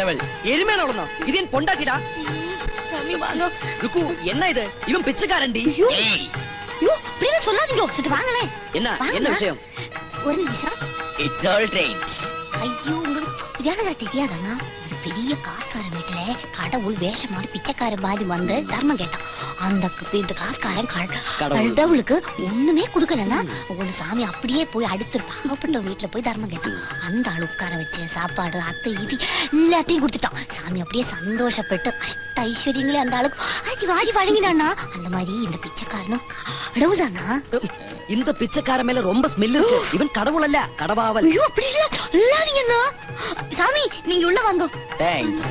எருமையானவள். எருமையானவளா? இது என் பொண்டாட்டிடா. சாமி வாங்க. ருக்கு, என்ன இது? இவன் பிச்சைக்காரன்டி. ஏய் யோ, பிரியா சொல்லாதீங்க. சரி வாங்களே. என்ன விஷயம்? ஒரு நிமிஷம். It's all right. ஐயோ, உங்களுக்கு யானதா தெரியாதண்ணா? ஒரு பெரிய காஸ்காரன் வீட்டுல கடவுள் வேஷம் மாதிரி பிச்சைக்காரன் மாதிரி வந்து தர்மம் கேட்டான். இந்த காஸ்காரன் கடவுளுக்கு ஒண்ணுமே கொடுக்கலன்னா ஒரு சாமி அப்படியே போய் அடுத்து பாகப்பட்ட வீட்டுல போய் தர்மம் கேட்டான். அந்த ஆளு உட்கார வச்சு சாப்பாடு அத்தை இது எல்லாத்தையும் கொடுத்துட்டான். சாமி அப்படியே சந்தோஷப்பட்டு அஷ்ட ஐஸ்வர்யங்களே அந்த ஆளுக்கு அதுக்கு வாடி வழங்கினான்னா அந்த மாதிரி இந்த பிச்சைக்காரனும் கடவுள் தானா? இந்த பிச்சைக்கார மேல ரொம்ப ஸ்மெல் இருக்கு. இவன் கடவுள் அல்ல, கடவாவல். ஐயோ அப்படி இல்ல, இல்லாதீங்கண்ணா. சாமி நீங்க உள்ள வாங்க. தேங்க்ஸ்.